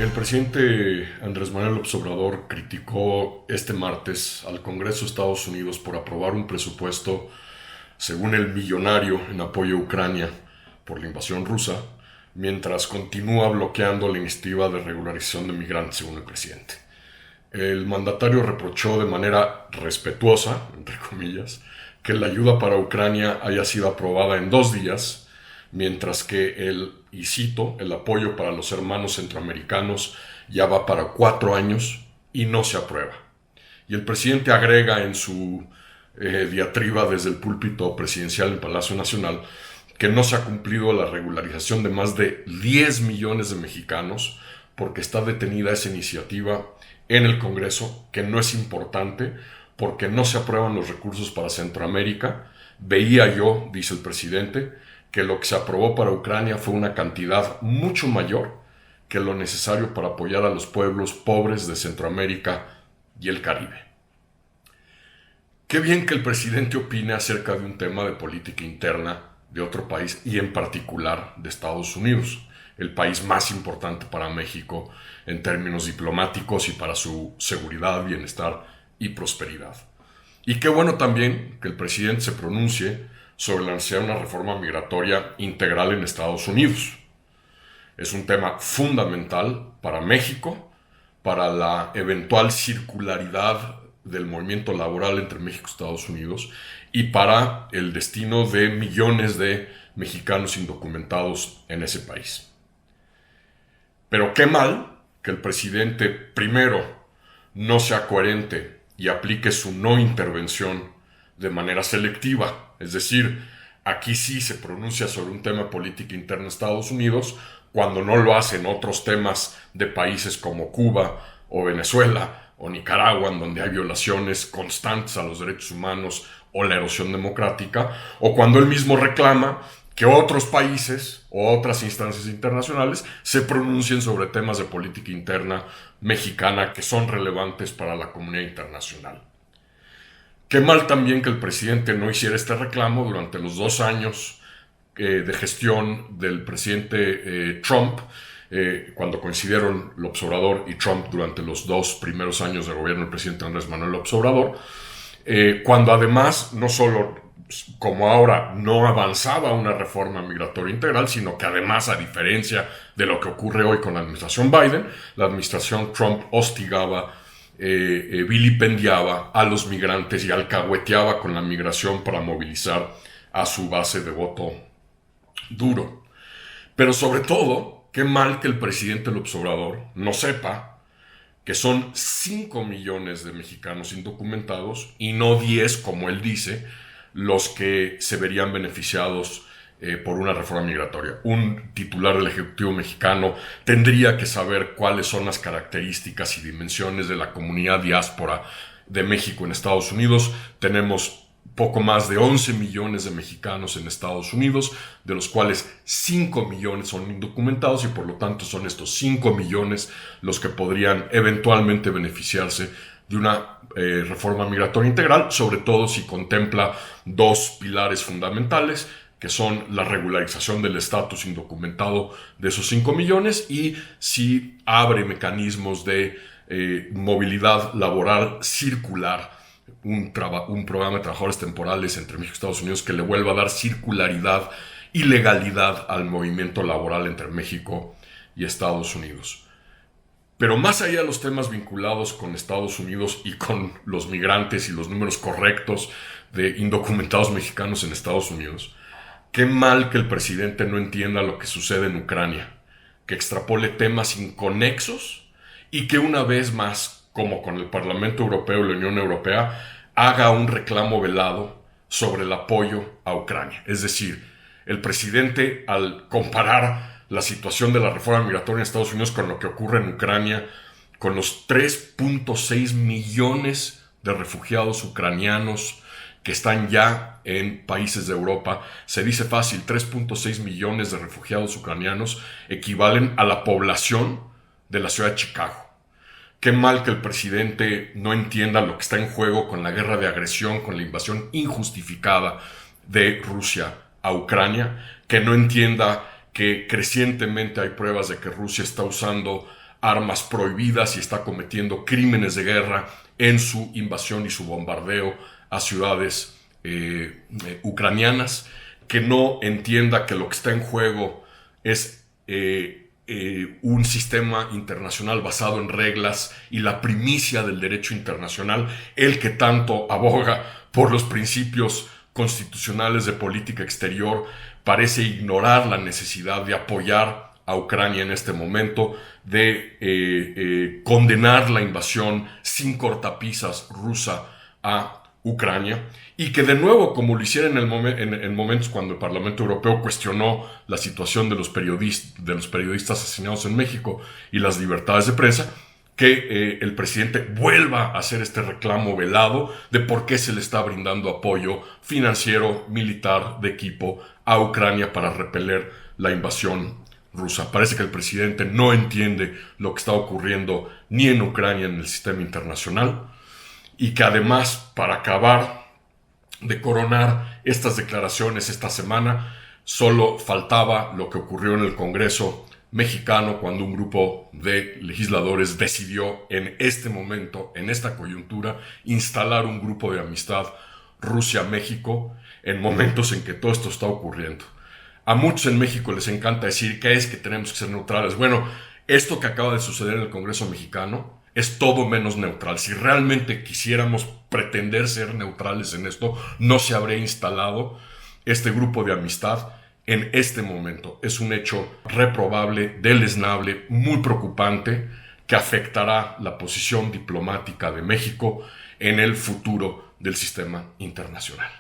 El presidente Andrés Manuel López Obrador criticó este martes al Congreso de Estados Unidos por aprobar un presupuesto, según el millonario, en apoyo a Ucrania por la invasión rusa, mientras continúa bloqueando la iniciativa de regularización de migrantes, según el presidente. El mandatario reprochó de manera respetuosa, entre comillas, que la ayuda para Ucrania haya sido aprobada en 2 días, mientras que y cito, el apoyo para los hermanos centroamericanos ya va para 4 años y no se aprueba. Y el presidente agrega en su diatriba desde el púlpito presidencial en Palacio Nacional que no se ha cumplido la regularización de más de 10 millones de mexicanos porque está detenida esa iniciativa en el Congreso, que no es importante porque no se aprueban los recursos para Centroamérica. Veía yo, dice el presidente, que lo que se aprobó para Ucrania fue una cantidad mucho mayor que lo necesario para apoyar a los pueblos pobres de Centroamérica y el Caribe. Qué bien que el presidente opine acerca de un tema de política interna de otro país y en particular de Estados Unidos, el país más importante para México en términos diplomáticos y para su seguridad, bienestar y prosperidad. Y qué bueno también que el presidente se pronuncie sobre la necesidad de una reforma migratoria integral en Estados Unidos. Es un tema fundamental para México, para la eventual circularidad del movimiento laboral entre México y Estados Unidos y para el destino de millones de mexicanos indocumentados en ese país. Pero qué mal que el presidente primero no sea coherente y aplique su no intervención de manera selectiva. Es decir, aquí sí se pronuncia sobre un tema de política interna de Estados Unidos cuando no lo hace en otros temas de países como Cuba o Venezuela o Nicaragua, en donde hay violaciones constantes a los derechos humanos o la erosión democrática, o cuando él mismo reclama que otros países o otras instancias internacionales se pronuncien sobre temas de política interna mexicana que son relevantes para la comunidad internacional. Qué mal también que el presidente no hiciera este reclamo durante los 2 años de gestión del presidente Trump, cuando coincidieron López Obrador y Trump durante los 2 primeros años de gobierno del presidente Andrés Manuel López Obrador, cuando además no solo como ahora no avanzaba una reforma migratoria integral, sino que además, a diferencia de lo que ocurre hoy con la administración Biden, la administración Trump hostigaba, vilipendiaba a los migrantes y alcahueteaba con la migración para movilizar a su base de voto duro. Pero sobre todo, qué mal que el presidente López Obrador no sepa que son 5 millones de mexicanos indocumentados y no 10, como él dice, los que se verían beneficiados por una reforma migratoria. Un titular del Ejecutivo mexicano tendría que saber cuáles son las características y dimensiones de la comunidad diáspora de México en Estados Unidos. Tenemos poco más de 11 millones de mexicanos en Estados Unidos, de los cuales 5 millones son indocumentados y por lo tanto son estos 5 millones los que podrían eventualmente beneficiarse de una reforma migratoria integral, sobre todo si contempla dos pilares fundamentales, que son la regularización del estatus indocumentado de esos 5 millones y si abre mecanismos de movilidad laboral circular, un programa de trabajadores temporales entre México y Estados Unidos que le vuelva a dar circularidad y legalidad al movimiento laboral entre México y Estados Unidos. Pero más allá de los temas vinculados con Estados Unidos y con los migrantes y los números correctos de indocumentados mexicanos en Estados Unidos, qué mal que el presidente no entienda lo que sucede en Ucrania, que extrapole temas inconexos y que una vez más, como con el Parlamento Europeo y la Unión Europea, haga un reclamo velado sobre el apoyo a Ucrania. Es decir, el presidente, al comparar la situación de la reforma migratoria en Estados Unidos con lo que ocurre en Ucrania, con los 3.6 millones de refugiados ucranianos que están ya en países de Europa, se dice fácil, 3.6 millones de refugiados ucranianos equivalen a la población de la ciudad de Chicago. Qué mal que el presidente no entienda lo que está en juego con la guerra de agresión, con la invasión injustificada de Rusia a Ucrania, que no entienda que crecientemente hay pruebas de que Rusia está usando armas prohibidas y está cometiendo crímenes de guerra en su invasión y su bombardeo a ciudades ucranianas, que no entienda que lo que está en juego es un sistema internacional basado en reglas y la primicia del derecho internacional, el que tanto aboga por los principios constitucionales de política exterior, parece ignorar la necesidad de apoyar a Ucrania en este momento, de condenar la invasión sin cortapisas rusa a Ucrania, y que de nuevo, como lo hiciera en momentos cuando el Parlamento Europeo cuestionó la situación de los periodistas asesinados en México y las libertades de prensa, que el presidente vuelva a hacer este reclamo velado de por qué se le está brindando apoyo financiero, militar, de equipo a Ucrania para repeler la invasión rusa. Parece que el presidente no entiende lo que está ocurriendo ni en Ucrania ni en el sistema internacional, y que además, para acabar de coronar estas declaraciones esta semana, solo faltaba lo que ocurrió en el Congreso mexicano cuando un grupo de legisladores decidió en este momento, en esta coyuntura, instalar un grupo de amistad Rusia-México en momentos en que todo esto está ocurriendo. A muchos en México les encanta decir que es que tenemos que ser neutrales. Bueno, esto que acaba de suceder en el Congreso mexicano es todo menos neutral. Si realmente quisiéramos pretender ser neutrales en esto, no se habría instalado este grupo de amistad en este momento. Es un hecho reprobable, deleznable, muy preocupante, que afectará la posición diplomática de México en el futuro del sistema internacional.